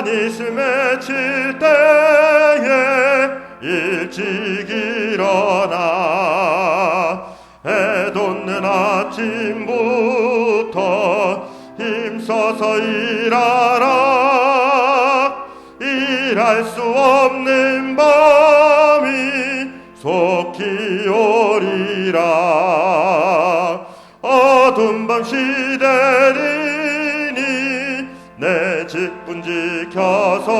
다니스 맺힐 때에 일찍 일어나 해 돋는 아침부터 힘써서 일하라. 일할 수 없는 밤이 속히 오리라. 어두운 밤 시대리니 내 직분 지켜서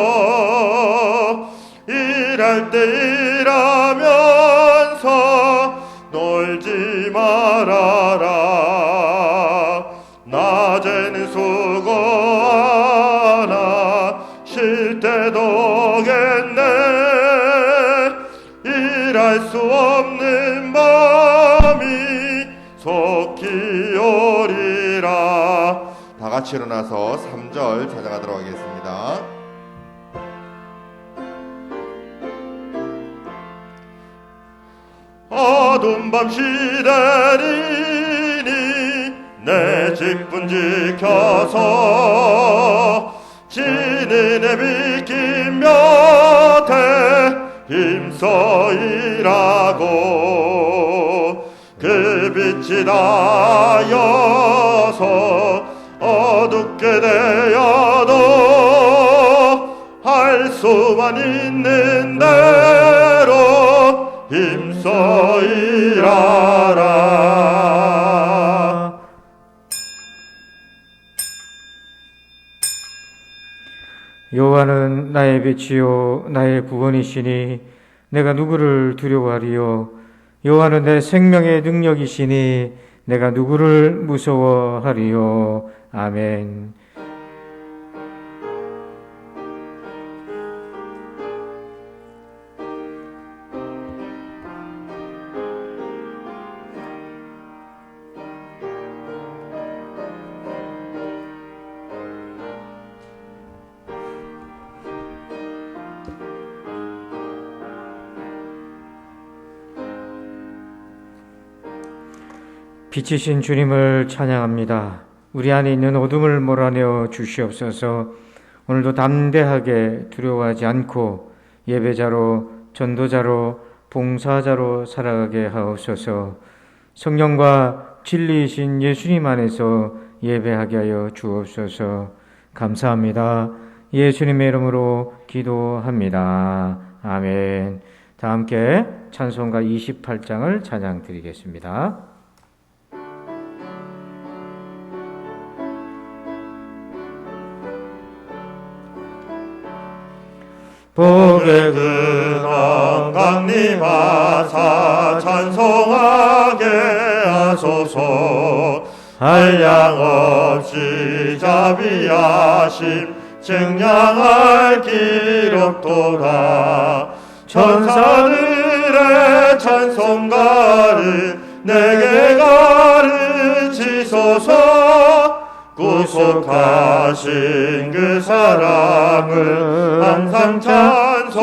일할 때 일하면서 놀지 말아라. 낮에는 수고하나 쉴 때도 겠네. 일할 수 없는 밤이 속히 오리라. 다 같이 일어나서 3절 찾아가도록 하겠습니다. 어두운 밤 시대리니 내 직분 지켜서 진인의 비킨 곁에 힘써 일하고 그 빛이 나여서 어둡게 되어도 할 수만 있는 대로 힘써 일하라. 여호와는 나의 빛이요 나의 구원이시니 내가 누구를 두려워하리요. 여호와는 내 생명의 능력이시니 내가 누구를 무서워하리요. 아멘. 빛이신 주님을 찬양합니다. 우리 안에 있는 어둠을 몰아내어 주시옵소서. 오늘도 담대하게 두려워하지 않고 예배자로, 전도자로, 봉사자로 살아가게 하옵소서. 성령과 진리이신 예수님 안에서 예배하게 하여 주옵소서. 감사합니다. 예수님의 이름으로 기도합니다. 아멘. 다 함께 찬송가 28장을 찬양 드리겠습니다. 복의 근원 강림하사 찬송하게 하소서. 한량없이 자비하심 증량할 길 없도다. 천사들의 찬송가를 내게 가르치소서. 구속하신 그 사랑을 항상 찬송합니다.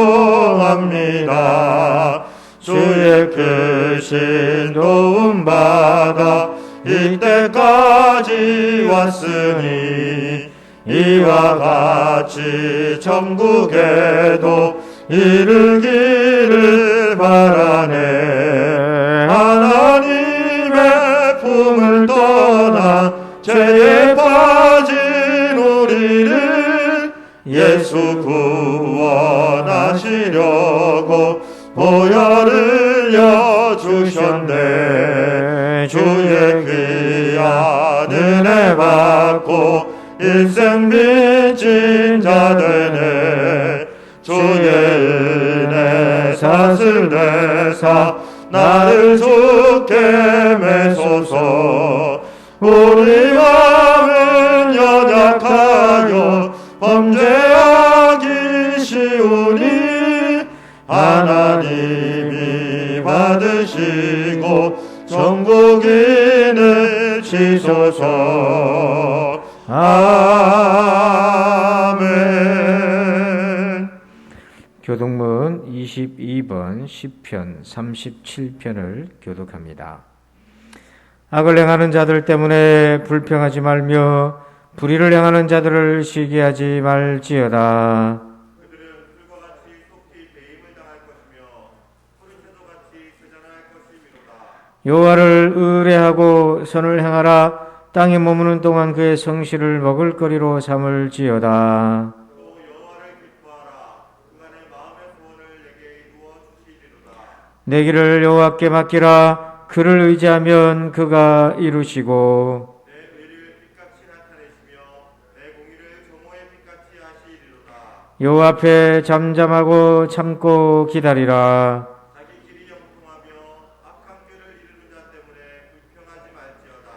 주의 크신 도움받아 이때까지 왔으니 이와 같이 천국에도 이르기를 바라네. 하나님의 품을 떠나 죄에 빠진 우리를 예수 구원하시려고 보혈을 흘려주셨네. 주의 귀한 은혜 받고 일생 빚진 자 되네. 주의 은혜 사슬 내사 나를 주께 매소서. 우리 마음은 연약하여 범죄하기 쉬우니 하나님이 받으시고 천국인을 치소서. 아멘. 교독문 22번 시편 37편을 교독합니다. 악을 행하는 자들 때문에 불평하지 말며 불의를 행하는 자들을 시기하지 말지어다. 그들은 풀과 같이 속히 배임을 당할 것이며 푸른 새도 같이 세잔할 것이미로다. 여호와를 의뢰하고 선을 행하라. 땅에 머무는 동안 그의 성실을 먹을거리로 삼을지어다. 또 여호와를 기뻐하라. 그가 내 마음의 소원을 내게 이루어 주시리로다. 내 길을 여호와께 맡기라. 그를 의지하면 그가 이루시고 내 의를 빛같이 나타내시며 내 공의를 정오의 빛같이 하시리로다. 여호와 앞에 잠잠하고 참고 기다리라. 자기 길이 형통하며 악한 꾀를 이루는 자 때문에 불평하지 말지어다.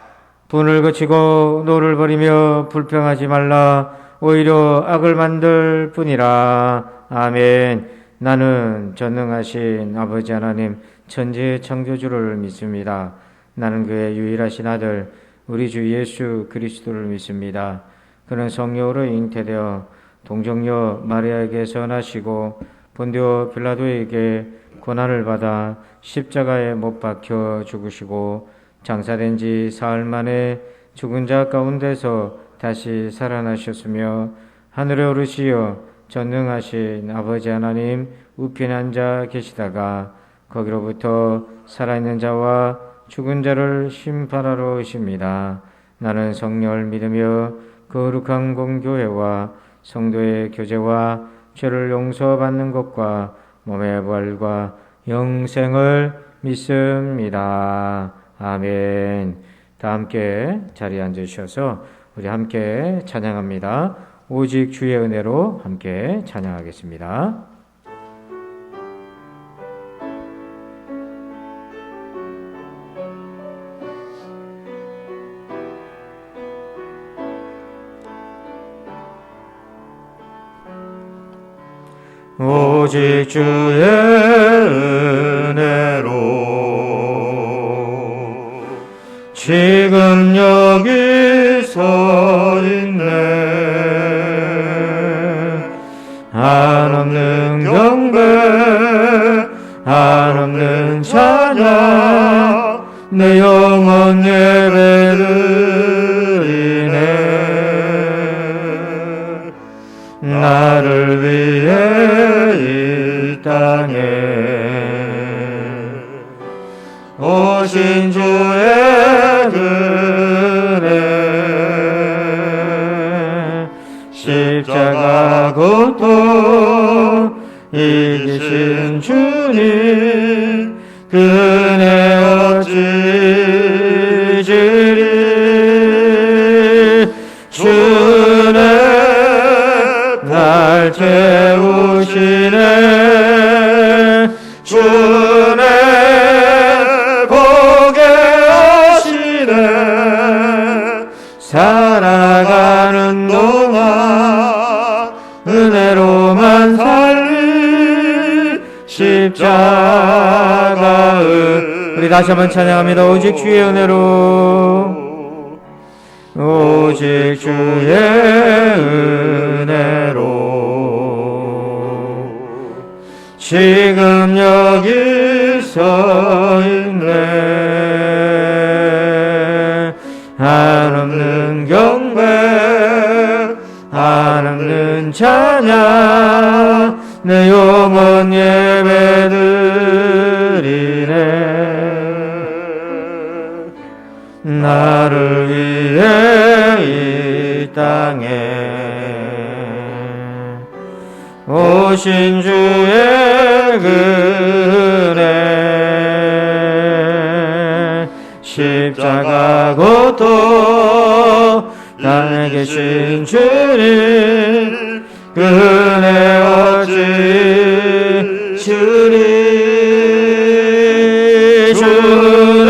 분을 그치고 노를 버리며 불평하지 말라. 오히려 악을 만들 뿐이라. 아멘. 나는 전능하신 아버지 하나님 천지의 창조주를 믿습니다. 나는 그의 유일하신 아들 우리 주 예수 그리스도를 믿습니다. 그는 성령으로 잉태되어 동정녀 마리아에게서 나시고 본디오 빌라도에게 고난을 받아 십자가에 못 박혀 죽으시고 장사된 지 사흘 만에 죽은 자 가운데서 다시 살아나셨으며 하늘에 오르시어 전능하신 아버지 하나님 우편에 앉아 계시다가 거기로부터 살아있는 자와 죽은 자를 심판하러 오십니다. 나는 성령을 믿으며 거룩한 공교회와 성도의 교제와 죄를 용서받는 것과 몸의 부활과 영생을 믿습니다. 아멘. 다 함께 자리에 앉으셔서 우리 함께 찬양합니다. 오직 주의 은혜로 함께 찬양하겠습니다. 오직 주의 은혜로 지금 여기 서 있네. 한없는 경배 한없는 찬양 내 영혼 예배드리네. 나를 위해 이 땅에 오신 주의 은혜 십자가 고통 이기신 주님 그 은혜 어찌 잊으리. 주는 날 채우시네. 주는 보게 하시네. 살아가는 동안 은혜로만 살리 십자가의 우리 다시 한번 찬양합니다. 오직 주의 은혜로 오직 주의 은혜로 지금 여기 서 있네. 한없는 경배 한없는 찬양 내 영혼 예배드리네. 나를 위해 이 땅에 오신 주의 은혜 십자가 고통 땅에 계신 주님 그 은혜 어찌 주리. 주는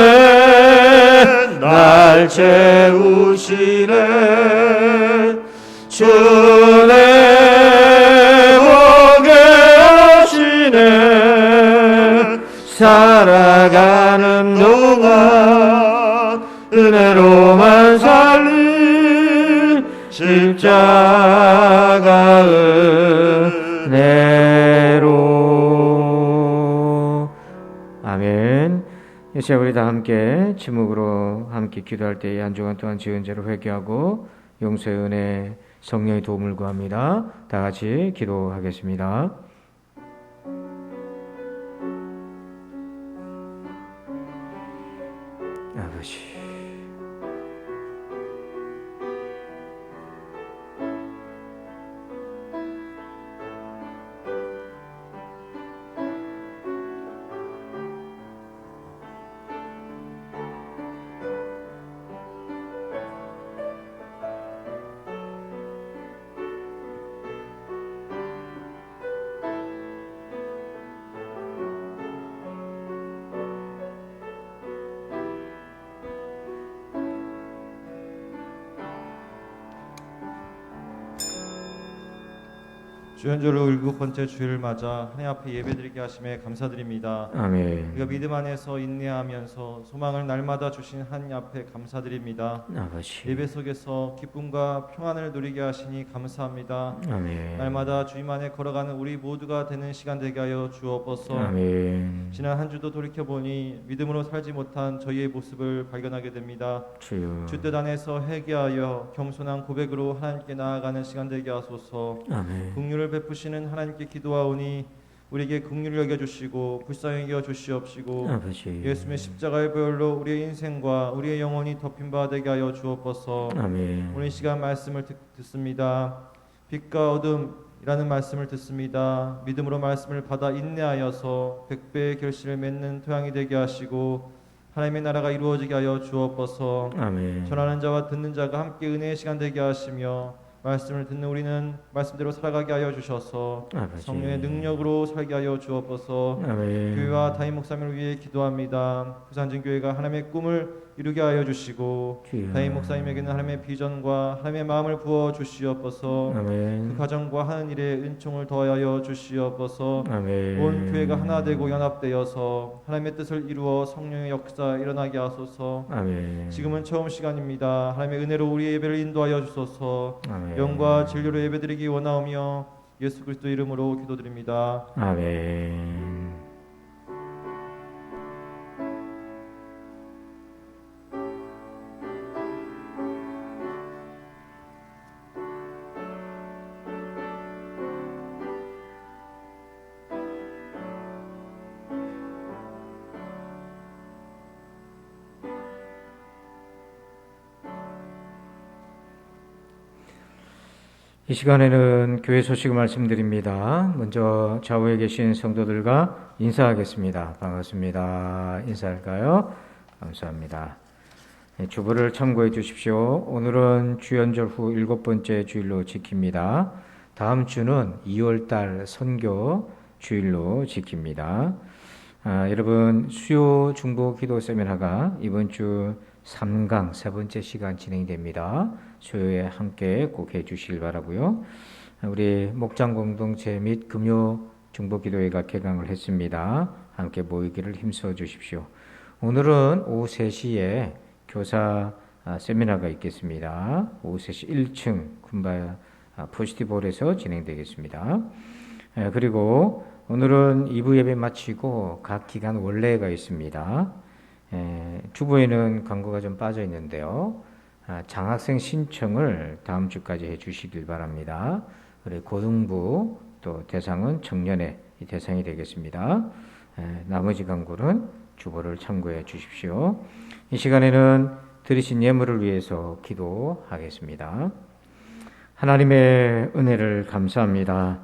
날 채우시네. 주는 오게 하시네. 살아가는 동안 은혜로만 살리 십자가 은혜로. 아멘. 이제 우리 다 함께 지목으로 함께 기도할 때 한 주간 동안 지은 죄를 회개하고 용서의 은혜, 성령의 도움을 구합니다. 다 같이 기도하겠습니다. 아버지, 주연절로 7번째 주일을 맞아 하나님 앞에 예배드리게 하심에 감사드립니다. 아멘. 우리가 믿음 안에서 인내하면서 소망을 날마다 주신 하나님 앞에 감사드립니다. 아버지, 예배 속에서 기쁨과 평안을 누리게 하시니 감사합니다. 아멘. 날마다 주님 안에 걸어가는 우리 모두가 되는 시간 되게 하여 주옵소서. 아멘. 지난 한 주도 돌이켜보니 믿음으로 살지 못한 저희의 모습을 발견하게 됩니다. 주여, 주 뜻 안에서 회개하여 겸손한 고백으로 하나님께 나아가는 시간 되게 하소서. 아멘. 긍휼을 베푸시는 하나님께 기도하오니 우리에게 긍휼을 여겨주시고 불쌍히 여겨주시옵시고 아버지, 예수님의 십자가의 보혈로 우리의 인생과 우리의 영혼이 덮인 바 되게 하여 주옵소서. 아멘. 오늘 이 시간 말씀을 듣습니다. 빛과 어둠이라는 말씀을 듣습니다. 믿음으로 말씀을 받아 인내하여서 백배의 결실을 맺는 토양이 되게 하시고 하나님의 나라가 이루어지게 하여 주옵소서. 아멘. 전하는 자와 듣는 자가 함께 은혜의 시간 되게 하시며 말씀을 듣는 우리는 말씀대로 살아가게 하여 주셔서 아버지, 성령의 능력으로 살게 하여 주옵소서. 아멘. 교회와 담임 목사님을 위해 기도합니다. 부산진 교회가 하나님의 꿈을 이루게 하여 주시고 주여. 담임 목사님에게는 하나님의 비전과 하나님의 마음을 부어 주시옵소서. 아멘. 그 가정과 하는 일에 은총을 더하여 주시옵소서. 아멘. 온 교회가 하나 되고 연합되어서 하나님의 뜻을 이루어 성령의 역사 일어나게 하소서. 아멘. 지금은 처음 시간입니다. 하나님의 은혜로 우리의 예배를 인도하여 주소서. 아멘. 영과 진료로 예배드리기 원하오며 예수 그리스도 이름으로 기도드립니다. 아멘. 이 시간에는 교회 소식을 말씀드립니다. 먼저 좌우에 계신 성도들과 인사하겠습니다. 반갑습니다. 인사할까요? 감사합니다. 주보를 참고해 주십시오. 오늘은 주연절 후 7번째 주일로 지킵니다. 다음 주는 2월달 선교 주일로 지킵니다. 여러분, 수요 중보 기도 세미나가 이번 주 3강 세 번째 시간 진행됩니다. 수요에 함께 꼭 해주시길 바라고요. 우리 목장 공동체 및 금요 중보 기도회가 개강을 했습니다. 함께 모이기를 힘써 주십시오. 오늘은 오후 3시에 교사 세미나가 있겠습니다. 오후 3시 1층 군바 포지티브홀에서 진행되겠습니다. 그리고 오늘은 2부 예배 마치고 각 기간 원래가 있습니다. 주보에는 광고가 좀 빠져 있는데요. 장학생 신청을 다음 주까지 해 주시길 바랍니다. 그리고 고등부 또 대상은 청년의 대상이 되겠습니다. 나머지 광고는 주보를 참고해 주십시오. 이 시간에는 드리신 예물을 위해서 기도하겠습니다. 하나님의 은혜를 감사합니다.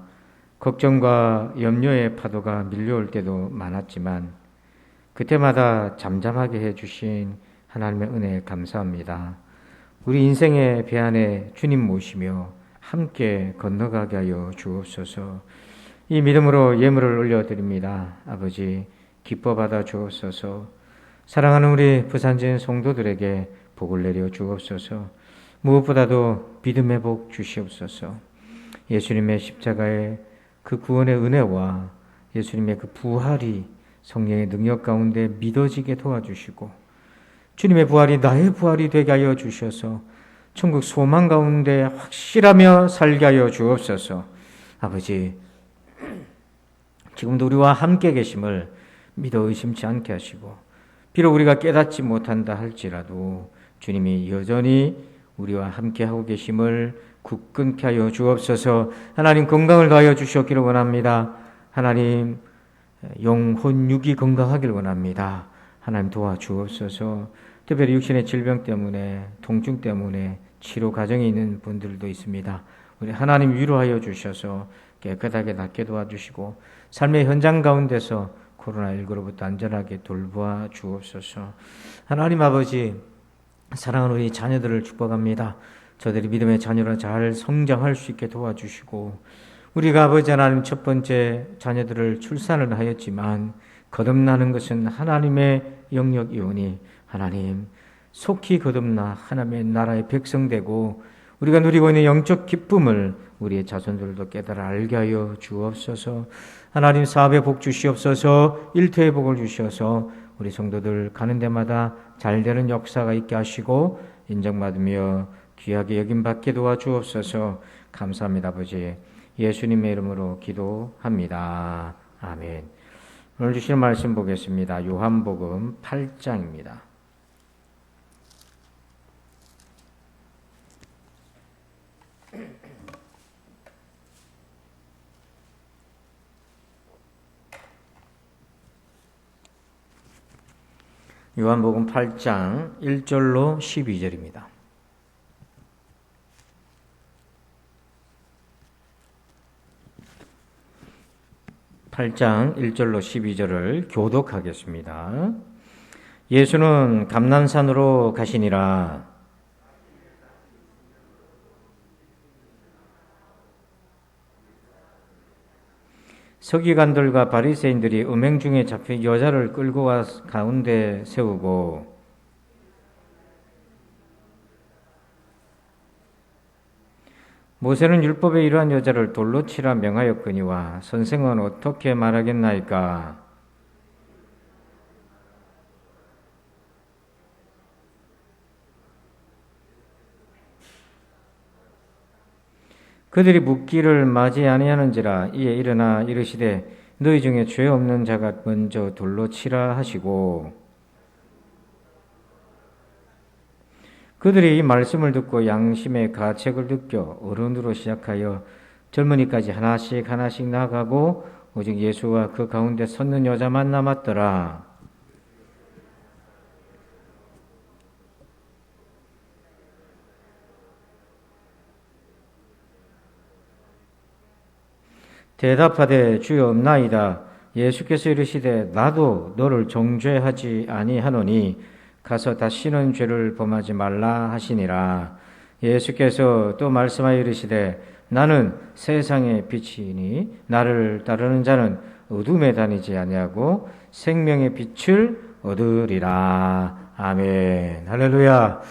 걱정과 염려의 파도가 밀려올 때도 많았지만 그때마다 잠잠하게 해주신 하나님의 은혜에 감사합니다. 우리 인생의 배 안에 주님 모시며 함께 건너가게 하여 주옵소서. 이 믿음으로 예물을 올려드립니다. 아버지, 기뻐 받아 주옵소서. 사랑하는 우리 부산진 성도들에게 복을 내려 주옵소서. 무엇보다도 믿음의 복 주시옵소서. 예수님의 십자가의 그 구원의 은혜와 예수님의 그 부활이 성령의 능력 가운데 믿어지게 도와주시고 주님의 부활이 나의 부활이 되게 하여 주셔서 천국 소망 가운데 확실하며 살게 하여 주옵소서. 아버지, 지금도 우리와 함께 계심을 믿어 의심치 않게 하시고 비록 우리가 깨닫지 못한다 할지라도 주님이 여전히 우리와 함께하고 계심을 굳건케 하여 주옵소서. 하나님 건강을 더하여 주시옵기를 원합니다. 하나님 영혼 육이 건강하길 원합니다. 하나님 도와주옵소서. 특별히 육신의 질병 때문에 통증 때문에 치료 과정에 있는 분들도 있습니다. 우리 하나님 위로하여 주셔서 깨끗하게 낫게 도와주시고 삶의 현장 가운데서 코로나19로부터 안전하게 돌보아 주옵소서. 하나님 아버지, 사랑하는 우리 자녀들을 축복합니다. 저들이 믿음의 자녀로 잘 성장할 수 있게 도와주시고, 우리가 아버지 하나님 첫 번째 자녀들을 출산을 하였지만 거듭나는 것은 하나님의 영역이오니 하나님 속히 거듭나 하나님의 나라의 백성 되고 우리가 누리고 있는 영적 기쁨을 우리의 자손들도 깨달아 알게 하여 주옵소서. 하나님 사업의 복 주시옵소서. 일터의 복을 주셔서 우리 성도들 가는 데마다 잘되는 역사가 있게 하시고 인정받으며 귀하게 여김받게 도와주옵소서. 감사합니다 아버지. 예수님의 이름으로 기도합니다. 아멘. 오늘 주실 말씀 보겠습니다. 요한복음 8장입니다. 요한복음 8장 1절로 12절입니다. 8장 1절로 12절을 교독하겠습니다. 예수는 감난산으로 가시니라. 서기관들과 바리새인들이 음행 중에 잡힌 여자를 끌고 와 가운데 세우고 모세는 율법에 이러한 여자를 돌로 치라 명하였거니와 선생은 어떻게 말하겠나이까? 그들이 묻기를 맞이 아니하는지라. 이에 일어나 이르시되 너희 중에 죄 없는 자가 먼저 돌로 치라 하시고, 그들이 이 말씀을 듣고 양심의 가책을 느껴 어른으로 시작하여 젊은이까지 하나씩 하나씩 나아가고 오직 예수와 그 가운데 섰는 여자만 남았더라. 대답하되 주여 없나이다. 예수께서 이르시되 나도 너를 정죄하지 아니하노니 가서 다시는 죄를 범하지 말라 하시니라. 예수께서 또 말씀하여 이르시되 나는 세상의 빛이니 나를 따르는 자는 어둠에 다니지 아니하고 생명의 빛을 얻으리라. 아멘. 할렐루야.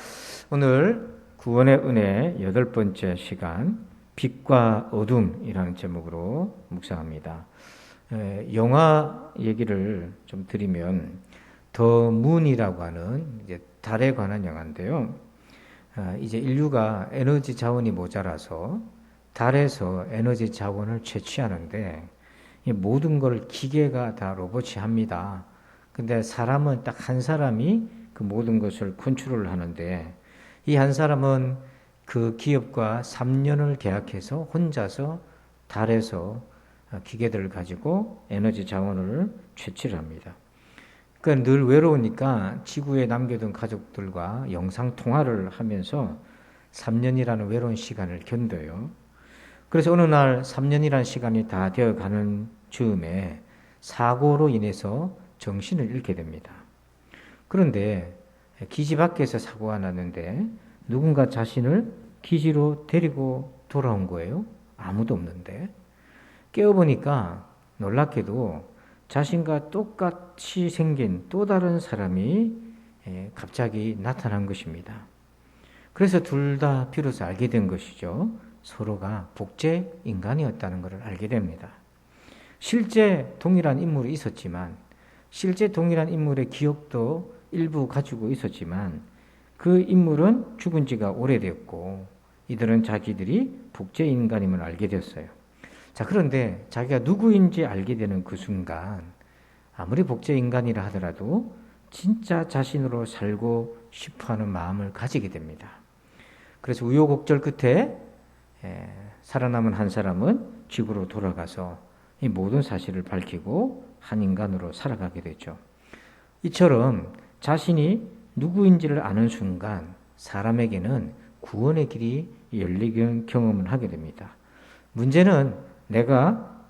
오늘 구원의 은혜 8번째 시간, 빛과 어둠이라는 제목으로 묵상합니다. 영화 얘기를 좀 드리면 더 문이라고 하는 이제 달에 관한 영화인데요. 이제 인류가 에너지 자원이 모자라서 달에서 에너지 자원을 채취하는데 이 모든 걸 기계가 다 로봇이 합니다. 근데 사람은 딱 한 사람이 그 모든 것을 컨트롤을 하는데 이 한 사람은 그 기업과 3년을 계약해서 혼자서 달에서 기계들을 가지고 에너지 자원을 채취를 합니다. 그러니까 늘 외로우니까 지구에 남겨둔 가족들과 영상 통화를 하면서 3년이라는 외로운 시간을 견뎌요. 그래서 어느 날 3년이라는 시간이 다 되어가는 즈음에 사고로 인해서 정신을 잃게 됩니다. 그런데 기지 밖에서 사고가 났는데 누군가 자신을 기지로 데리고 돌아온 거예요. 아무도 없는데. 깨어보니까 놀랍게도 자신과 똑같이 생긴 또 다른 사람이 갑자기 나타난 것입니다. 그래서 둘 다 비로소 알게 된 것이죠. 서로가 복제 인간이었다는 것을 알게 됩니다. 실제 동일한 인물이 있었지만, 실제 동일한 인물의 기억도 일부 가지고 있었지만 그 인물은 죽은 지가 오래되었고 이들은 자기들이 복제 인간임을 알게 되었어요. 자, 그런데 자기가 누구인지 알게 되는 그 순간 아무리 복제 인간이라 하더라도 진짜 자신으로 살고 싶어하는 마음을 가지게 됩니다. 그래서 우여곡절 끝에 살아남은 한 사람은 지구로 돌아가서 이 모든 사실을 밝히고 한 인간으로 살아가게 되죠. 이처럼 자신이 누구인지를 아는 순간 사람에게는 구원의 길이 열리는 경험을 하게 됩니다. 문제는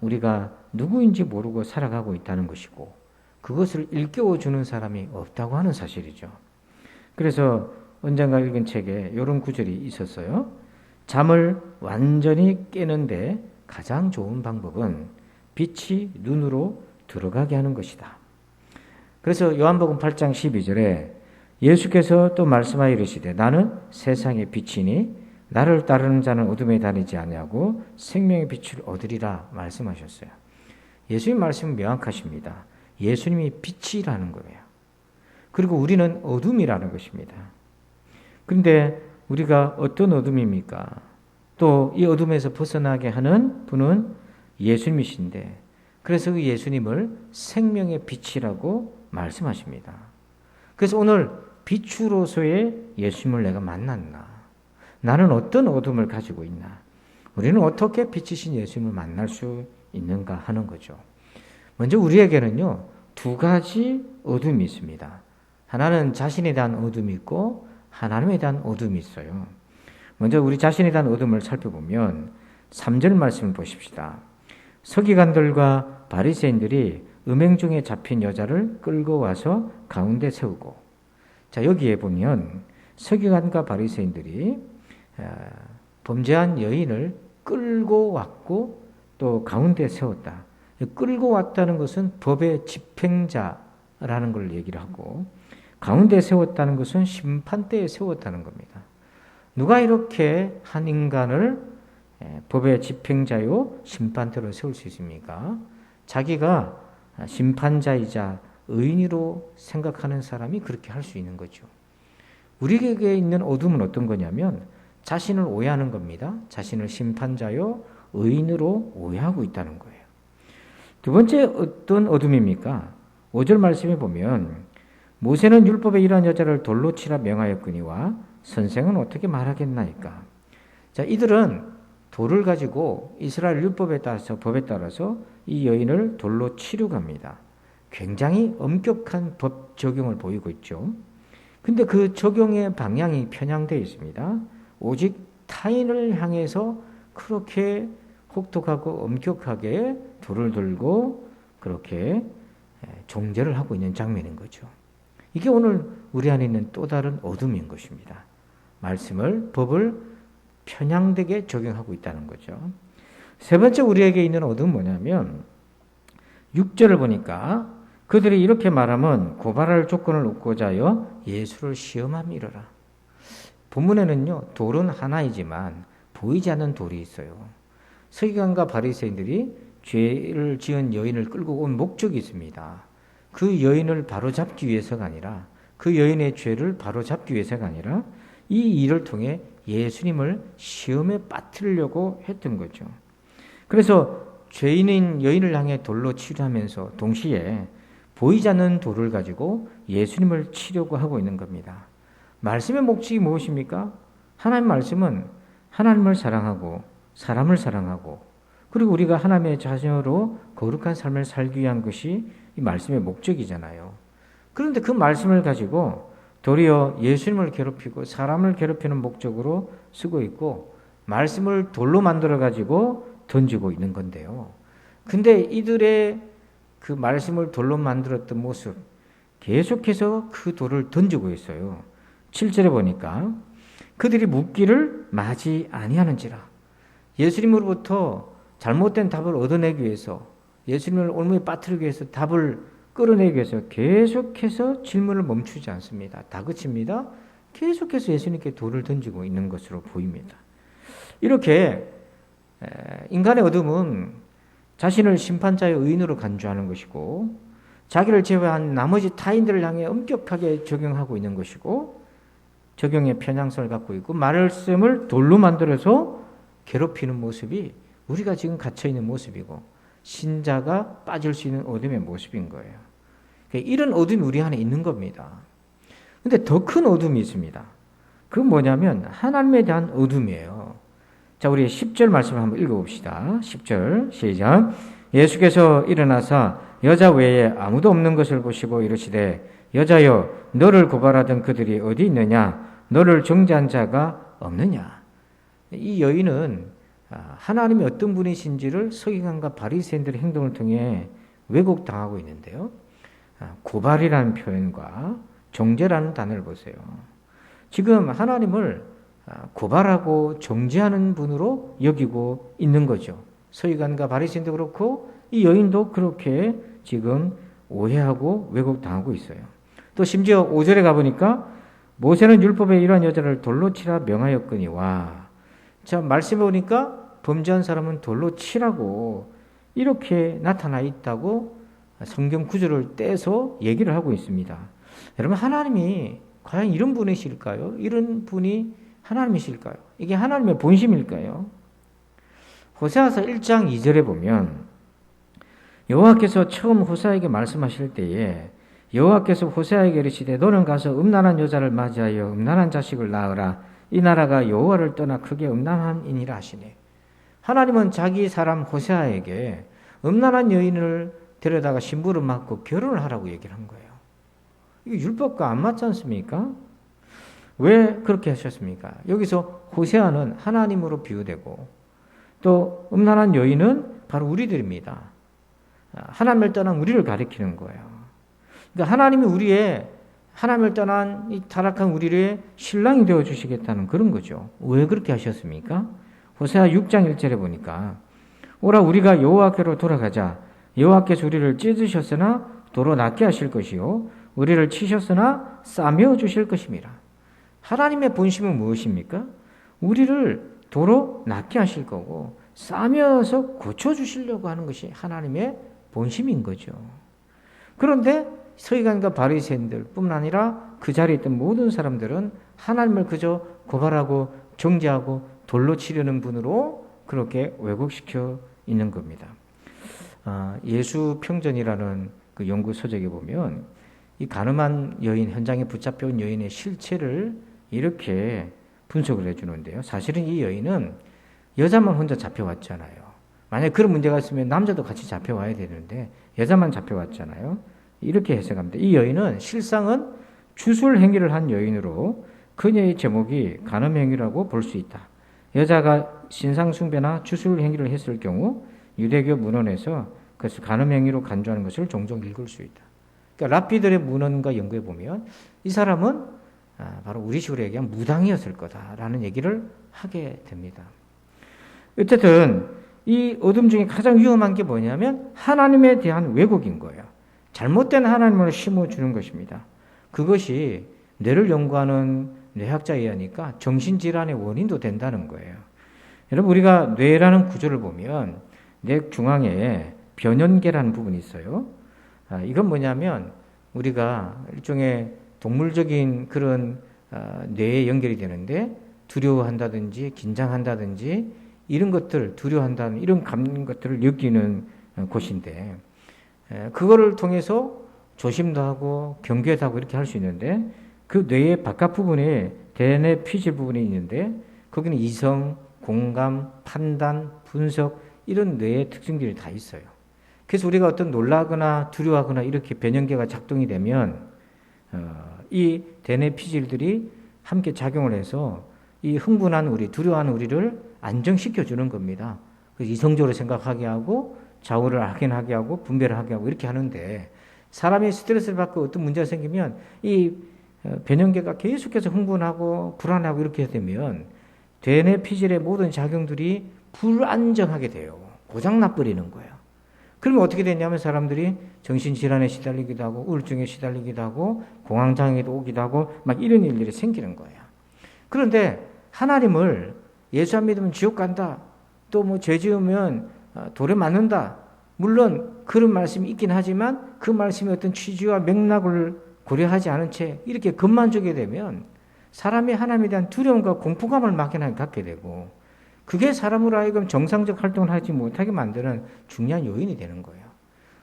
우리가 누구인지 모르고 살아가고 있다는 것이고 그것을 일깨워주는 사람이 없다고 하는 사실이죠. 그래서 언젠가 읽은 책에 이런 구절이 있었어요. 잠을 완전히 깨는데 가장 좋은 방법은 빛이 눈으로 들어가게 하는 것이다. 그래서 요한복음 8장 12절에 예수께서 또 말씀하여 이르시되 나는 세상의 빛이니 나를 따르는 자는 어둠에 다니지 아니하고 생명의 빛을 얻으리라 말씀하셨어요. 예수님 말씀은 명확하십니다. 예수님이 빛이라는 거예요. 그리고 우리는 어둠이라는 것입니다. 그런데 우리가 어떤 어둠입니까? 또 이 어둠에서 벗어나게 하는 분은 예수님이신데 그래서 그 예수님을 생명의 빛이라고 말씀하십니다. 그래서 오늘 빛으로서의 예수님을 내가 만났나? 나는 어떤 어둠을 가지고 있나? 우리는 어떻게 빛이신 예수님을 만날 수 있는가 하는 거죠. 먼저 우리에게는요, 두 가지 어둠이 있습니다. 하나는 자신에 대한 어둠이 있고 하나님에 대한 어둠이 있어요. 먼저 우리 자신에 대한 어둠을 살펴보면 3절 말씀을 보십시다. 서기관들과 바리새인들이 음행 중에 잡힌 여자를 끌고 와서 가운데 세우고, 자 여기에 보면 서기관과 바리새인들이 범죄한 여인을 끌고 왔고 또 가운데 세웠다. 끌고 왔다는 것은 법의 집행자라는 걸 얘기를 하고 가운데 세웠다는 것은 심판대에 세웠다는 겁니다. 누가 이렇게 한 인간을 법의 집행자요 심판대로 세울 수 있습니까? 자기가 심판자이자 의인으로 생각하는 사람이 그렇게 할 수 있는 거죠. 우리에게 있는 어둠은 어떤 거냐면 자신을 오해하는 겁니다. 자신을 심판자요 의인으로 오해하고 있다는 거예요. 두 번째 어떤 어둠입니까? 5절 말씀에 보면 모세는 율법에 이러한 여자를 돌로 치라 명하였거니와 선생은 어떻게 말하겠나이까. 자, 이들은 돌을 가지고 이스라엘 율법에 따라서 법에 따라서 이 여인을 돌로 치려고 합니다. 굉장히 엄격한 법 적용을 보이고 있죠. 근데 그 적용의 방향이 편향되어 있습니다. 오직 타인을 향해서 그렇게 혹독하고 엄격하게 돌을 들고 그렇게 종죄를 하고 있는 장면인 거죠. 이게 오늘 우리 안에 있는 또 다른 어둠인 것입니다. 말씀을, 법을 편향되게 적용하고 있다는 거죠. 세 번째 우리에게 있는 어둠은 뭐냐면 6절을 보니까 그들이 이렇게 말하면 고발할 조건을 얻고자 하여 예수를 시험함이러라. 본문에는요, 돌은 하나이지만 보이지 않는 돌이 있어요. 서기관과 바리새인들이 죄를 지은 여인을 끌고 온 목적이 있습니다. 그 여인을 바로잡기 위해서가 아니라 그 여인의 죄를 바로잡기 위해서가 아니라 이 일을 통해 예수님을 시험에 빠뜨리려고 했던 거죠. 그래서 죄인인 여인을 향해 돌로 치료하면서 동시에 보이지 않는 돌을 가지고 예수님을 치려고 하고 있는 겁니다. 말씀의 목적이 무엇입니까? 하나님 말씀은 하나님을 사랑하고 사람을 사랑하고 그리고 우리가 하나님의 자녀로 거룩한 삶을 살기 위한 것이 이 말씀의 목적이잖아요. 그런데 그 말씀을 가지고 도리어 예수님을 괴롭히고 사람을 괴롭히는 목적으로 쓰고 있고 말씀을 돌로 만들어 가지고 던지고 있는 건데요. 근데 이들의 그 말씀을 돌로 만들었던 모습 계속해서 그 돌을 던지고 있어요. 7절에 보니까 그들이 묻기를 마지 아니하는지라. 예수님으로부터 잘못된 답을 얻어내기 위해서 예수님을 올무에 빠뜨리기 위해서 답을 끌어내기 위해서 계속해서 질문을 멈추지 않습니다. 다그칩니다. 계속해서 예수님께 돌을 던지고 있는 것으로 보입니다. 이렇게 인간의 어둠은 자신을 심판자의 의인으로 간주하는 것이고 자기를 제외한 나머지 타인들을 향해 엄격하게 적용하고 있는 것이고 적용의 편향성을 갖고 있고 말씀을 돌로 만들어서 괴롭히는 모습이 우리가 지금 갇혀있는 모습이고 신자가 빠질 수 있는 어둠의 모습인 거예요. 이런 어둠이 우리 안에 있는 겁니다. 근데 더 큰 어둠이 있습니다. 그건 뭐냐면 하나님에 대한 어둠이에요. 자, 우리 10절 말씀을 한번 읽어봅시다. 10절 시작. 예수께서 일어나사 여자 외에 아무도 없는 것을 보시고 이르시되 여자여 너를 고발하던 그들이 어디 있느냐? 너를 정죄한 자가 없느냐? 이 여인은 하나님이 어떤 분이신지를 서기관과 바리새인들의 행동을 통해 왜곡당하고 있는데요. 고발이라는 표현과 정죄라는 단어를 보세요. 지금 하나님을 고발하고 정죄하는 분으로 여기고 있는 거죠. 서기관과 바리새인도 그렇고 이 여인도 그렇게 지금 오해하고 왜곡당하고 있어요. 또 심지어 5절에 가보니까 모세는 율법에 이러한 여자를 돌로 치라 명하였거니와, 자, 말씀해 보니까 범죄한 사람은 돌로 치라고 이렇게 나타나 있다고 성경 구절을 떼서 얘기를 하고 있습니다. 여러분, 하나님이 과연 이런 분이실까요? 이런 분이 하나님이실까요? 이게 하나님의 본심일까요? 호세아서 1장 2절에 보면 여호와께서 처음 호세아에게 말씀하실 때에 여호와께서 호세아에게 이르시되 너는 가서 음란한 여자를 맞이하여 음란한 자식을 낳으라. 이 나라가 여호와를 떠나 크게 음란함이니라 하시네. 하나님은 자기 사람 호세아에게 음란한 여인을 데려다가 신부를 맞고 결혼을 하라고 얘기를 한 거예요. 이게 율법과 안 맞지 않습니까? 왜 그렇게 하셨습니까? 여기서 호세아는 하나님으로 비유되고 또 음란한 여인은 바로 우리들입니다. 하나님을 떠난 우리를 가리키는 거예요. 그러니까 하나님이 하나님을 떠난 이 타락한 우리의 신랑이 되어 주시겠다는 그런 거죠. 왜 그렇게 하셨습니까? 호세아 6장 1절에 보니까 오라 우리가 여호와께로 돌아가자. 여호와께서 우리를 찢으셨으나 도로 낫게 하실 것이요 우리를 치셨으나 싸매어 주실 것임이라. 하나님의 본심은 무엇입니까? 우리를 도로 낫게 하실 거고 싸매어서 고쳐주시려고 하는 것이 하나님의 본심인 거죠. 그런데 서기관과 바리새인들 뿐만 아니라 그 자리에 있던 모든 사람들은 하나님을 그저 고발하고 정죄하고 돌로 치려는 분으로 그렇게 왜곡시켜 있는 겁니다. 예수 평전이라는 그 연구 서적에 보면 이 가늠한 여인, 현장에 붙잡혀온 여인의 실체를 이렇게 분석을 해주는데요. 사실은 이 여인은 여자만 혼자 잡혀왔잖아요. 만약에 그런 문제가 있으면 남자도 같이 잡혀와야 되는데 여자만 잡혀왔잖아요. 이렇게 해석합니다. 이 여인은 실상은 주술 행위를 한 여인으로 그녀의 제목이 간음 행위라고 볼 수 있다. 여자가 신상 숭배나 주술 행위를 했을 경우 유대교 문헌에서 그것을 간음 행위로 간주하는 것을 종종 읽을 수 있다. 그러니까 랍비들의 문헌과 연구해 보면 이 사람은 바로 우리 식으로 얘기하면 무당이었을 거다라는 얘기를 하게 됩니다. 어쨌든 이 어둠 중에 가장 위험한 게 뭐냐면 하나님에 대한 왜곡인 거예요. 잘못된 하나님을 심어주는 것입니다. 그것이 뇌를 연구하는 뇌학자에 의하니까 정신질환의 원인도 된다는 거예요. 여러분, 우리가 뇌라는 구조를 보면 뇌 중앙에 변연계라는 부분이 있어요. 이건 뭐냐면 우리가 일종의 동물적인 그런 뇌에 연결이 되는데 두려워한다든지 긴장한다든지 이런 것들, 두려워한다는 이런 것들을 느끼는 곳인데 그거를 통해서 조심도 하고 경계도 하고 이렇게 할 수 있는데 그 뇌의 바깥 부분에 대뇌 피질 부분이 있는데 거기는 이성, 공감, 판단, 분석 이런 뇌의 특징들이 다 있어요. 그래서 우리가 어떤 놀라거나 두려워하거나 이렇게 변연계가 작동이 되면 이 대뇌 피질들이 함께 작용을 해서 이 흥분한 우리, 두려워하는 우리를 안정시켜 주는 겁니다. 그래서 이성적으로 생각하게 하고 좌우를 확인하게 하고 분별을 하게 하고 이렇게 하는데 사람이 스트레스를 받고 어떤 문제가 생기면 이 변연계가 계속해서 흥분하고 불안하고 이렇게 되면 대뇌 피질의 모든 작용들이 불안정하게 돼요. 고장나버리는 거예요. 그러면 어떻게 되냐면 사람들이 정신질환에 시달리기도 하고 우울증에 시달리기도 하고 공황장애도 오기도 하고 막 이런 일들이 생기는 거예요. 그런데 하나님을 예수 안 믿으면 지옥 간다. 또 뭐 죄 지으면 돌에 맞는다. 물론 그런 말씀이 있긴 하지만 그 말씀의 어떤 취지와 맥락을 고려하지 않은 채 이렇게 겉만 주게 되면 사람이 하나님에 대한 두려움과 공포감을 막연하게 갖게 되고 그게 사람으로 하여금 정상적 활동을 하지 못하게 만드는 중요한 요인이 되는 거예요.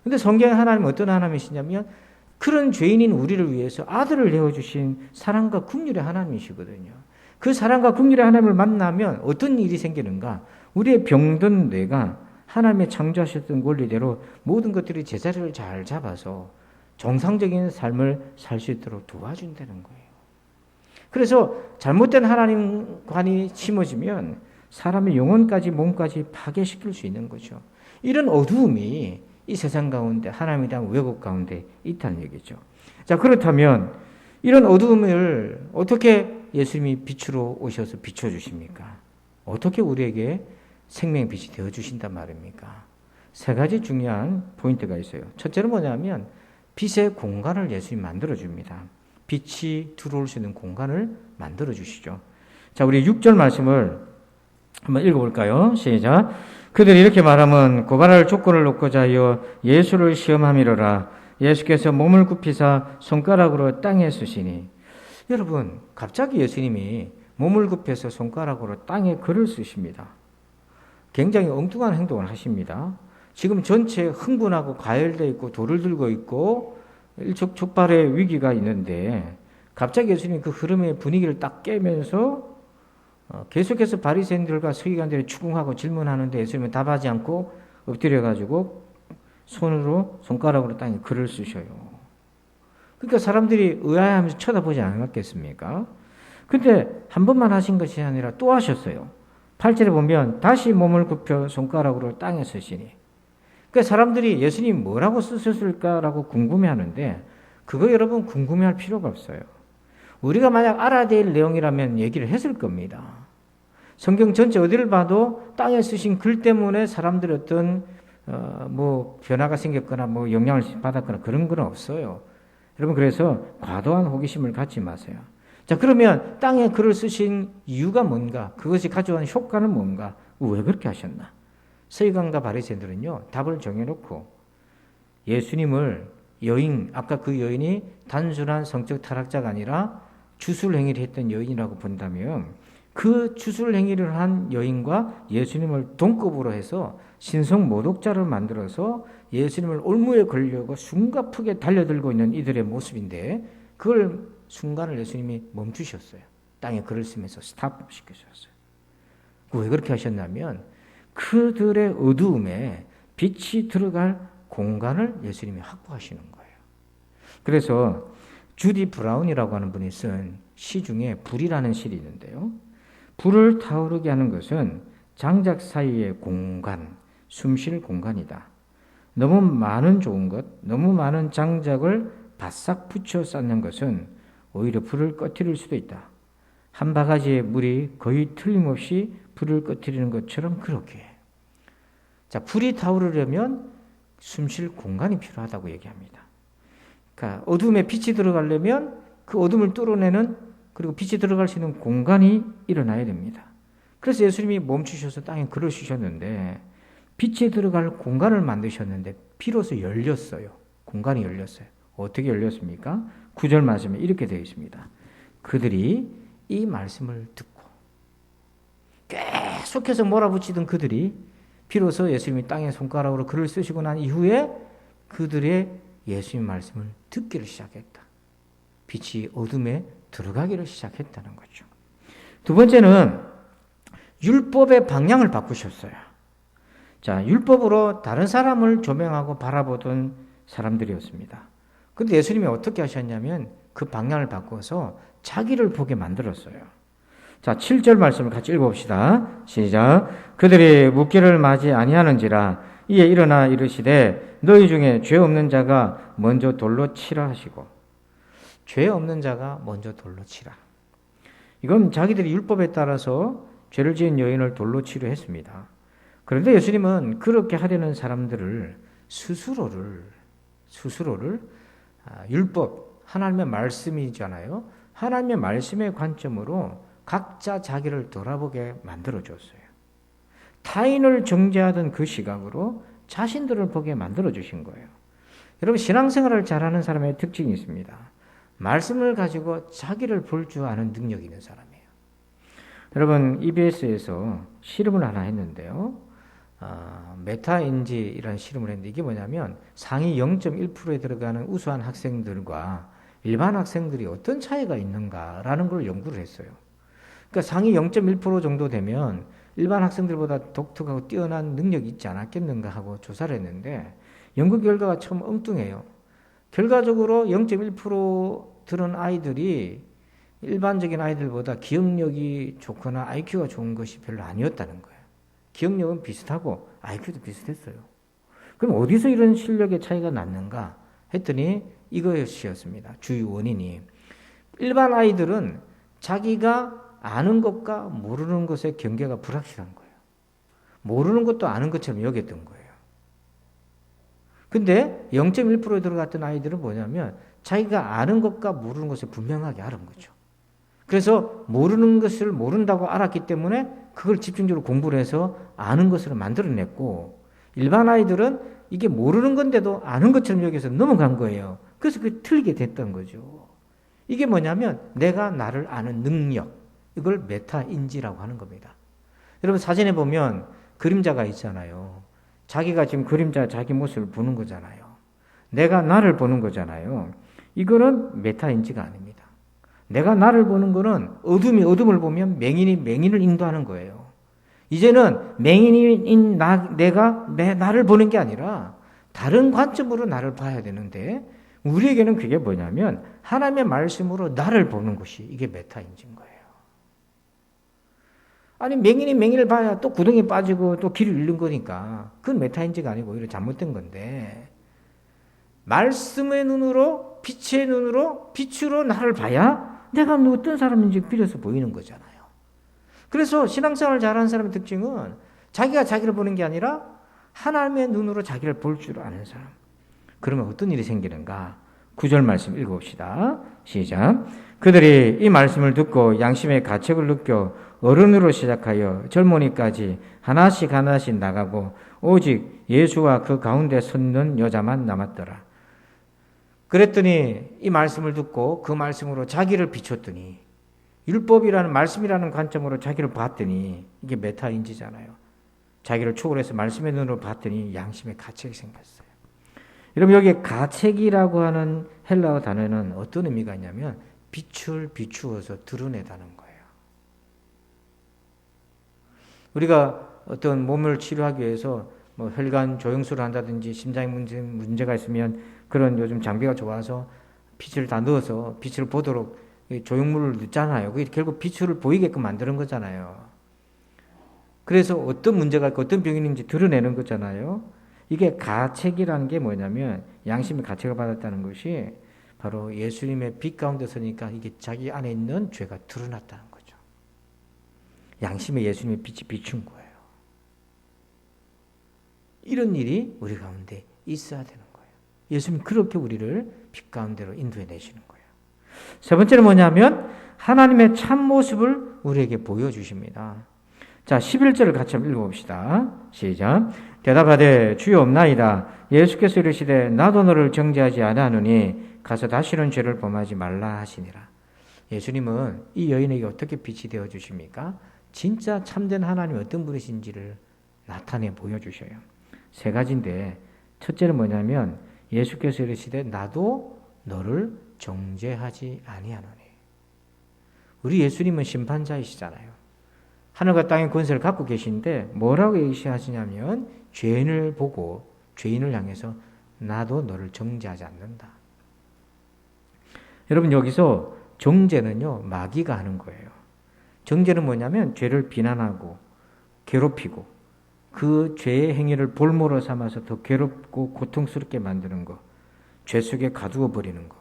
그런데 성경의 하나님은 어떤 하나님이시냐면 그런 죄인인 우리를 위해서 아들을 내어주신 사랑과 긍휼의 하나님이시거든요. 그 사랑과 긍휼의 하나님을 만나면 어떤 일이 생기는가? 우리의 병든 뇌가 하나님의 창조하셨던 원리대로 모든 것들이 제자리를 잘 잡아서 정상적인 삶을 살 수 있도록 도와준다는 거예요. 그래서 잘못된 하나님관이 심어지면 사람의 영혼까지 몸까지 파괴시킬 수 있는 거죠. 이런 어두움이 이 세상 가운데 하나님에 대한 왜곡 가운데 있다는 얘기죠. 자, 그렇다면 이런 어두움을 어떻게 예수님이 빛으로 오셔서 비춰주십니까? 어떻게 우리에게 생명의 빛이 되어주신단 말입니까? 세 가지 중요한 포인트가 있어요. 첫째는 뭐냐면 빛의 공간을 예수님이 만들어줍니다. 빛이 들어올 수 있는 공간을 만들어주시죠. 자, 우리 6절 말씀을 한번 읽어볼까요? 시작. 그들이 이렇게 말하면 고발할 조건을 놓고자 하여 예수를 시험함이로라. 예수께서 몸을 굽히사 손가락으로 땅에 쓰시니. 여러분, 갑자기 예수님이 몸을 굽혀서 손가락으로 땅에 글을 쓰십니다. 굉장히 엉뚱한 행동을 하십니다. 지금 전체 흥분하고 가열되어 있고 돌을 들고 있고 일촉즉발의 위기가 있는데 갑자기 예수님이 그 흐름의 분위기를 딱 깨면서 계속해서 바리새인들과 서기관들이 추궁하고 질문하는데 예수님은 답하지 않고 엎드려가지고 손가락으로 땅에 글을 쓰셔요. 그러니까 사람들이 의아해하면서 쳐다보지 않았겠습니까? 근데 한 번만 하신 것이 아니라 또 하셨어요. 8절에 보면 다시 몸을 굽혀 손가락으로 땅에 쓰시니. 그러니까 사람들이 예수님 뭐라고 쓰셨을까라고 궁금해하는데 그거 여러분 궁금해할 필요가 없어요. 우리가 만약 알아야 될 내용이라면 얘기를 했을 겁니다. 성경 전체 어디를 봐도 땅에 쓰신 글 때문에 사람들이 어떤 변화가 생겼거나 영향을 받았거나 그런 건 없어요. 여러분 그래서 과도한 호기심을 갖지 마세요. 자, 그러면 땅에 글을 쓰신 이유가 뭔가? 그것이 가져온 효과는 뭔가? 왜 그렇게 하셨나? 서기관과 바리새인들은요, 답을 정해놓고 예수님을 아까 그 여인이 단순한 성적 타락자가 아니라 주술 행위를 했던 여인이라고 본다면 그 주술 행위를 한 여인과 예수님을 동급으로 해서 신성 모독자를 만들어서 예수님을 올무에 걸려고 숨가쁘게 달려들고 있는 이들의 모습인데 그걸 순간을 예수님이 멈추셨어요. 땅에 글을 쓰면서 스탑시키셨어요. 왜 그렇게 하셨냐면 그들의 어두움에 빛이 들어갈 공간을 예수님이 확보하시는 거예요. 그래서 주디 브라운이라고 하는 분이 쓴 시 중에 불이라는 시이 있는데요. 불을 타오르게 하는 것은 장작 사이의 공간, 숨쉴 공간이다. 너무 많은 좋은 것, 너무 많은 장작을 바싹 붙여 쌓는 것은 오히려 불을 꺼뜨릴 수도 있다. 한 바가지의 물이 거의 틀림없이 불을 꺼뜨리는 것처럼 그렇게 해. 자, 불이 타오르려면 숨쉴 공간이 필요하다고 얘기합니다. 그러니까 어둠에 빛이 들어가려면 그 어둠을 뚫어내는 그리고 빛이 들어갈 수 있는 공간이 일어나야 됩니다. 그래서 예수님이 멈추셔서 땅에 글을 쓰셨는데 빛이 들어갈 공간을 만드셨는데 비로소 열렸어요. 공간이 열렸어요. 어떻게 열렸습니까? 9절 말씀에 이렇게 되어 있습니다. 그들이 이 말씀을 듣고 계속해서 몰아붙이던 그들이 비로소 예수님이 땅에 손가락으로 글을 쓰시고 난 이후에 그들의 예수님 말씀을 듣기를 시작했다. 빛이 어둠에 들어가기를 시작했다는 거죠. 두 번째는 율법의 방향을 바꾸셨어요. 자, 율법으로 다른 사람을 조명하고 바라보던 사람들이었습니다. 그런데 예수님이 어떻게 하셨냐면 그 방향을 바꿔서 자기를 보게 만들었어요. 자, 7절 말씀을 같이 읽어봅시다. 시작. 그들이 묻기를 맞이 아니하는지라 이에 일어나 이르시되 너희 중에 죄 없는 자가 먼저 돌로 치라 하시고. 죄 없는 자가 먼저 돌로 치라. 이건 자기들이 율법에 따라서 죄를 지은 여인을 돌로 치려 했습니다. 그런데 예수님은 그렇게 하려는 사람들을 스스로를 율법, 하나님의 말씀이잖아요. 하나님의 말씀의 관점으로 각자 자기를 돌아보게 만들어줬어요. 타인을 정죄하던 그 시각으로 자신들을 보게 만들어주신 거예요. 여러분, 신앙생활을 잘하는 사람의 특징이 있습니다. 말씀을 가지고 자기를 볼 줄 아는 능력이 있는 사람이에요. 여러분, EBS에서 실험을 하나 했는데요. 메타인지라는 실험을 했는데 이게 뭐냐면 상위 0.1%에 들어가는 우수한 학생들과 일반 학생들이 어떤 차이가 있는가라는 걸 연구를 했어요. 그러니까 상위 0.1% 정도 되면 일반 학생들보다 독특하고 뛰어난 능력이 있지 않았겠는가 하고 조사를 했는데 연구 결과가 참 엉뚱해요. 결과적으로 0.1% 들은 아이들이 일반적인 아이들보다 기억력이 좋거나 IQ가 좋은 것이 별로 아니었다는 거예요. 기억력은 비슷하고 IQ도 비슷했어요. 그럼 어디서 이런 실력의 차이가 났는가 했더니 이것이었습니다. 주요 원인이. 일반 아이들은 자기가 아는 것과 모르는 것의 경계가 불확실한 거예요. 모르는 것도 아는 것처럼 여겼던 거예요. 근데 0.1%에 들어갔던 아이들은 뭐냐면 자기가 아는 것과 모르는 것을 분명하게 알은 거죠. 그래서 모르는 것을 모른다고 알았기 때문에 그걸 집중적으로 공부를 해서 아는 것으로 만들어냈고, 일반 아이들은 이게 모르는 건데도 아는 것처럼 여기서 넘어간 거예요. 그래서 그게 틀리게 됐던 거죠. 이게 뭐냐면 내가 나를 아는 능력, 이걸 메타인지라고 하는 겁니다. 여러분 사진에 보면 그림자가 있잖아요. 자기가 지금 그림자 자기 모습을 보는 거잖아요. 내가 나를 보는 거잖아요. 이거는 메타인지가 아닙니다. 내가 나를 보는 거는 어둠이 어둠을 보면 맹인이 맹인을 인도하는 거예요. 이제는 맹인인 내가 나를 보는 게 아니라 다른 관점으로 나를 봐야 되는데, 우리에게는 그게 뭐냐면 하나님의 말씀으로 나를 보는 것이 이게 메타인지인 거예요. 아니 맹인이 맹인을 봐야 또 구덩이에 빠지고 또 길을 잃는 거니까 그건 메타인지가 아니고 오히려 잘못된 건데, 말씀의 눈으로 빛의 눈으로 빛으로 나를 봐야 내가 어떤 사람인지 비로소 보이는 거잖아요. 그래서 신앙생활을 잘하는 사람의 특징은 자기가 자기를 보는 게 아니라 하나님의 눈으로 자기를 볼 줄 아는 사람. 그러면 어떤 일이 생기는가? 9절 말씀 읽어봅시다. 시작. 그들이 이 말씀을 듣고 양심의 가책을 느껴 어른으로 시작하여 젊은이까지 하나씩 하나씩 나가고 오직 예수와 그 가운데 섰는 여자만 남았더라. 그랬더니 이 말씀을 듣고 그 말씀으로 자기를 비췄더니, 율법이라는 말씀이라는 관점으로 자기를 봤더니 이게 메타인지잖아요. 자기를 초월해서 말씀의 눈으로 봤더니 양심의 가책이 생겼어요. 여러분 여기 가책이라고 하는 헬라어 단어는 어떤 의미가 있냐면 비추어서 드러내다는 거예요. 우리가 어떤 몸을 치료하기 위해서 뭐 혈관 조영술을 한다든지 심장에 문제가 있으면 그런 요즘 장비가 좋아서 빛을 다 넣어서 빛을 보도록 조형물을 넣잖아요. 그게 결국 빛을 보이게끔 만드는 거잖아요. 그래서 어떤 문제가 있고 어떤 병이 있는지 드러내는 거잖아요. 이게 가책이라는 게 뭐냐면 양심의 가책을 받았다는 것이 바로 예수님의 빛 가운데 서니까 이게 자기 안에 있는 죄가 드러났다는 거죠. 양심에 예수님의 빛이 비춘 거예요. 이런 일이 우리 가운데 있어야 되는 거예요. 예수님 그렇게 우리를 빛 가운데로 인도해 내시는 거예요. 세 번째는 뭐냐면 하나님의 참모습을 우리에게 보여주십니다. 자, 11절을 같이 한번 읽어봅시다. 시작. 대답하되 주여 없나이다. 예수께서 이르시되 나도 너를 정죄하지 아니하노니 가서 다시는 죄를 범하지 말라 하시니라. 예수님은 이 여인에게 어떻게 빛이 되어 주십니까? 진짜 참된 하나님이 어떤 분이신지를 나타내 보여주셔요. 세 가지인데 첫째는 뭐냐면 예수께서 이르시되 나도 너를 정죄하지 아니하노니. 우리 예수님은 심판자이시잖아요. 하늘과 땅의 권세를 갖고 계신데 뭐라고 얘기하시냐면 죄인을 보고 죄인을 향해서 나도 너를 정죄하지 않는다. 여러분 여기서 정죄는요 마귀가 하는 거예요. 정죄는 뭐냐면 죄를 비난하고 괴롭히고 그 죄의 행위를 볼모로 삼아서 더 괴롭고 고통스럽게 만드는 거, 죄 속에 가두어 버리는 거.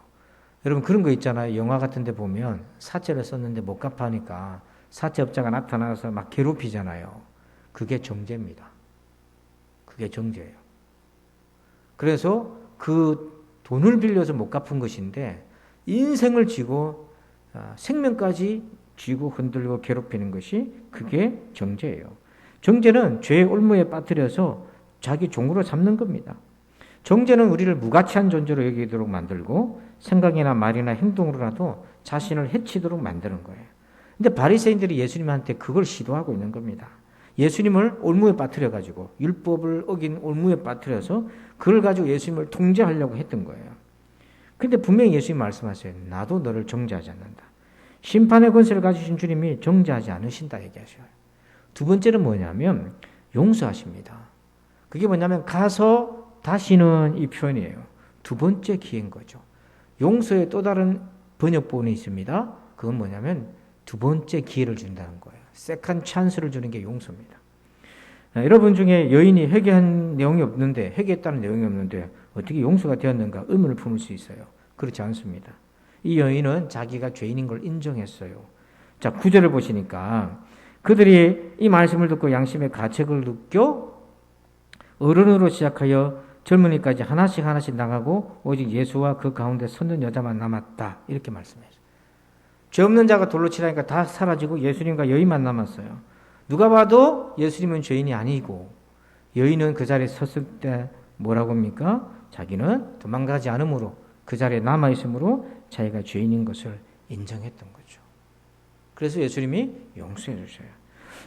여러분 그런 거 있잖아요. 영화 같은 데 보면 사채를 썼는데 못 갚으니까 사채업자가 나타나서 막 괴롭히잖아요. 그게 정죄입니다. 그게 정죄예요. 그래서 그 돈을 빌려서 못 갚은 것인데 인생을 쥐고 생명까지 쥐고 흔들고 괴롭히는 것이 그게 정죄예요. 정죄는 죄의 올무에 빠뜨려서 자기 종으로 삼는 겁니다. 정죄는 우리를 무가치한 존재로 여기도록 만들고 생각이나 말이나 행동으로라도 자신을 해치도록 만드는 거예요. 근데 바리새인들이 예수님한테 그걸 시도하고 있는 겁니다. 예수님을 올무에 빠뜨려가지고 율법을 어긴 올무에 빠뜨려서 그걸 가지고 예수님을 통제하려고 했던 거예요. 근데 분명히 예수님 말씀하세요. 나도 너를 정죄하지 않는다. 심판의 권세를 가지신 주님이 정죄하지 않으신다 얘기하셔요. 두 번째는 뭐냐면 용서하십니다. 그게 뭐냐면 가서 다시는 이 표현이에요. 두 번째 기회인 거죠. 용서의 또 다른 번역본이 있습니다. 그건 뭐냐면 두 번째 기회를 준다는 거예요. 세컨 찬스를 주는 게 용서입니다. 여러분 중에 여인이 회개한 내용이 없는데, 회개했다는 내용이 없는데 어떻게 용서가 되었는가 의문을 품을 수 있어요. 그렇지 않습니다. 이 여인은 자기가 죄인인 걸 인정했어요. 자, 9절을 보시니까 그들이 이 말씀을 듣고 양심의 가책을 느껴 어른으로 시작하여 젊은이까지 하나씩 나가고 오직 예수와 그 가운데 섰는 여자만 남았다. 이렇게 말씀해요. 죄 없는 자가 돌로 치라니까 다 사라지고 예수님과 여인만 남았어요. 누가 봐도 예수님은 죄인이 아니고 여인은 그 자리에 섰을 때 뭐라고 합니까? 자기는 도망가지 않으므로 그 자리에 남아있으므로 자기가 죄인인 것을 인정했던 거죠. 그래서 예수님이 용서해 주셔요.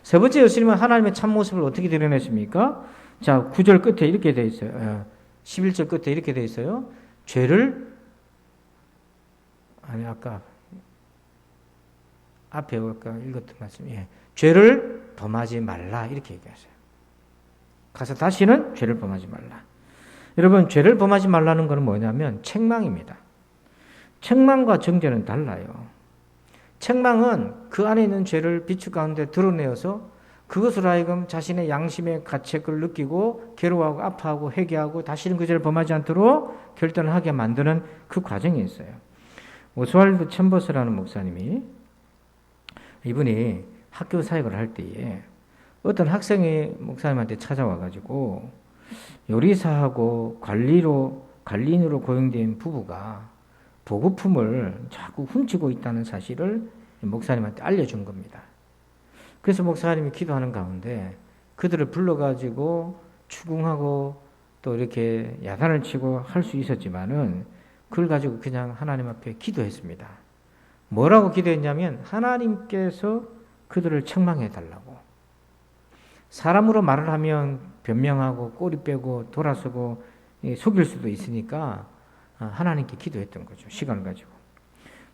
세 번째, 예수님은 하나님의 참모습을 어떻게 드러내십니까? 자, 9절 끝에 이렇게 되어 있어요. 11절 끝에 이렇게 되어 있어요. 아까 앞에 아까 읽었던 말씀, 죄를 범하지 말라 이렇게 얘기하세요. 가서 다시는 죄를 범하지 말라. 여러분, 죄를 범하지 말라는 것은 뭐냐면 책망입니다. 책망과 정죄는 달라요. 책망은 그 안에 있는 죄를 비추 가운데 드러내어서 그것으로 하여금 자신의 양심의 가책을 느끼고 괴로워하고 아파하고 회개하고 다시는 그 죄를 범하지 않도록 결단을 하게 만드는 그 과정이 있어요. 오스왈드 챔버스라는 목사님이 이분이 학교 사역을 할 때에 어떤 학생이 목사님한테 찾아와가지고 요리사하고 관리인으로 고용된 부부가 보급품을 자꾸 훔치고 있다는 사실을 목사님한테 알려준 겁니다. 그래서 목사님이 기도하는 가운데 그들을 불러가지고 추궁하고 또 이렇게 야단을 치고 할 수 있었지만은 그걸 가지고 그냥 하나님 앞에 기도했습니다. 뭐라고 기도했냐면 하나님께서 그들을 책망해 달라고. 사람으로 말을 하면 변명하고 꼬리 빼고 돌아서고 속일 수도 있으니까 하나님께 기도했던 거죠. 시간을 가지고.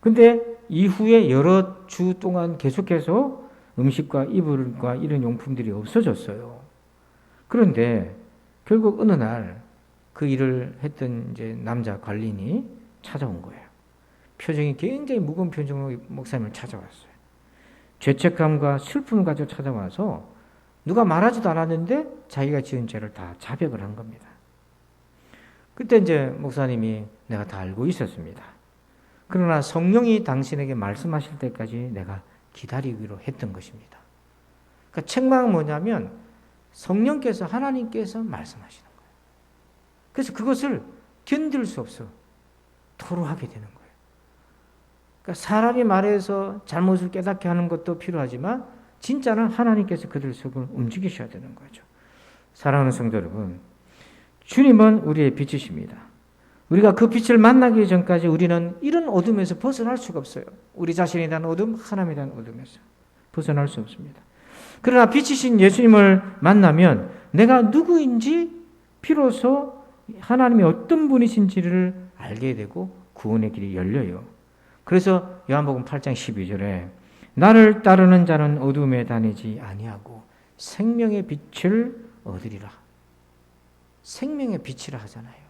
근데 이후에 여러 주 동안 계속해서 음식과 이불과 이런 용품들이 없어졌어요. 그런데 결국 어느 날 그 일을 했던 이제 남자 관리인이 찾아온 거예요. 표정이 굉장히 무거운 표정으로 목사님을 찾아왔어요. 죄책감과 슬픔을 가지고 찾아와서 누가 말하지도 않았는데 자기가 지은 죄를 다 자백을 한 겁니다. 그때 이제 목사님이 내가 다 알고 있었습니다. 그러나 성령이 당신에게 말씀하실 때까지 내가 기다리기로 했던 것입니다. 그러니까 책망은 뭐냐면 성령께서 하나님께서 말씀하시는 거예요. 그래서 그것을 견딜 수 없어 토로하게 되는 거예요. 그러니까 사람이 말해서 잘못을 깨닫게 하는 것도 필요하지만 진짜는 하나님께서 그들 속을 움직이셔야 되는 거죠. 사랑하는 성도 여러분, 주님은 우리의 빛이십니다. 우리가 그 빛을 만나기 전까지 우리는 이런 어둠에서 벗어날 수가 없어요. 우리 자신에 대한 어둠, 하나님에 대한 어둠에서 벗어날 수 없습니다. 그러나 빛이신 예수님을 만나면 내가 누구인지 비로소 하나님이 어떤 분이신지를 알게 되고 구원의 길이 열려요. 그래서 요한복음 8장 12절에 나를 따르는 자는 어둠에 다니지 아니하고 생명의 빛을 얻으리라. 생명의 빛이라 하잖아요.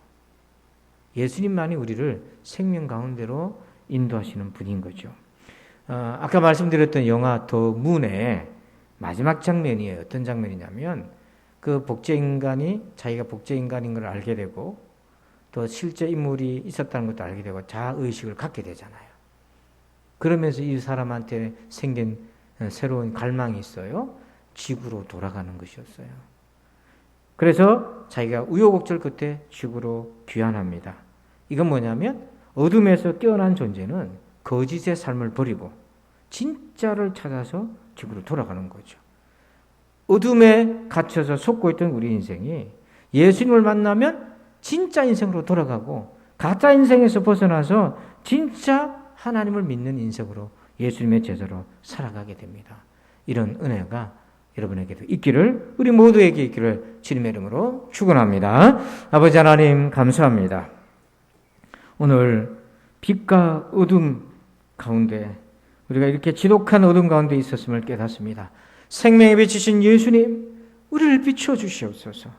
예수님만이 우리를 생명 가운데로 인도하시는 분인 거죠. 아까 말씀드렸던 영화 더 문의 마지막 장면이에요. 어떤 장면이냐면 그 복제인간이 자기가 복제인간인 걸 알게 되고 또 실제 인물이 있었다는 것도 알게 되고 자아의식을 갖게 되잖아요. 그러면서 이 사람한테 생긴 새로운 갈망이 있어요. 지구로 돌아가는 것이었어요. 그래서 자기가 우여곡절 끝에 지구로 귀환합니다. 이건 뭐냐면 어둠에서 깨어난 존재는 거짓의 삶을 버리고 진짜를 찾아서 지구로 돌아가는 거죠. 어둠에 갇혀서 속고 있던 우리 인생이 예수님을 만나면 진짜 인생으로 돌아가고 가짜 인생에서 벗어나서 진짜 하나님을 믿는 인생으로 예수님의 제자로 살아가게 됩니다. 이런 은혜가 여러분에게도 있기를, 우리 모두에게 있기를 주님의 이름으로 축원합니다. 아버지 하나님 감사합니다. 오늘 빛과 어둠 가운데 우리가 이렇게 지독한 어둠 가운데 있었음을 깨닫습니다. 생명의 빛이신 예수님, 우리를 비춰주시옵소서.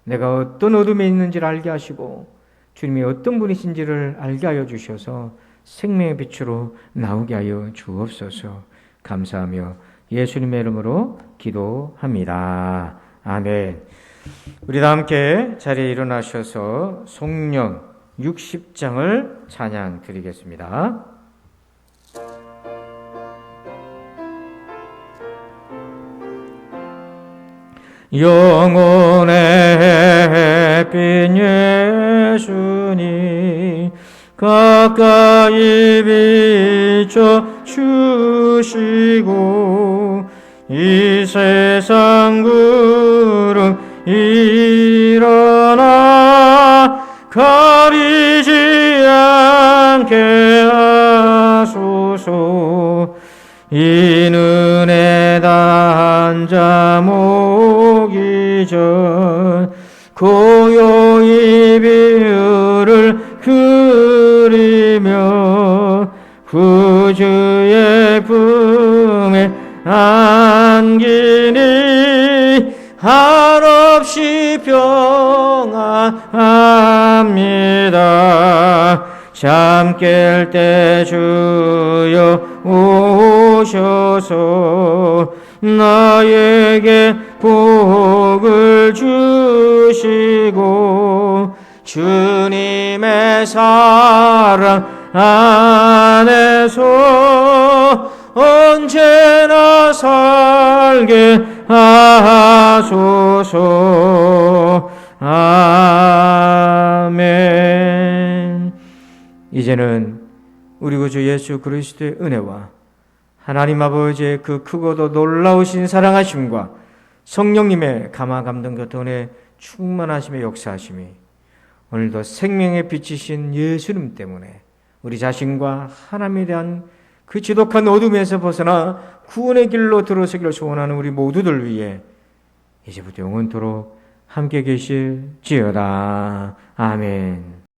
내가 어떤 어둠에 있는지를 알게 하시고 주님이 어떤 분이신지를 알게 하여 주셔서 생명의 빛으로 나오게 하여 주옵소서. 감사하며 예수님의 이름으로 기도합니다. 아멘. 우리 다 함께 자리에 일어나셔서 송령 60장을 찬양 드리겠습니다. 영혼의 햇빛 예수님 가까이 비춰 주시고 이 세상 구름 일어나 가리지 않게 하소서. 이 눈에 단 자 모기 전 고요히 비유를 그리며 구주의 품에 안기니 한없이 평안합니다. 잠 깰 때 주여 오셔서 나에게 복을 주시고 주님의 사랑 안에서 언제나 살게 하소서. 아멘. 이제는 우리 구주 예수 그리스도의 은혜와 하나님 아버지의 그 크고도 놀라우신 사랑하심과 성령님의 감화 감동 교통의 충만하심의 역사하심이 오늘도 생명의 빛이신 예수님 때문에 우리 자신과 하나님에 대한 그 지독한 어둠에서 벗어나 구원의 길로 들어서기를 소원하는 우리 모두들 위해 이제부터 영원토록 함께 계실지어다. 아멘.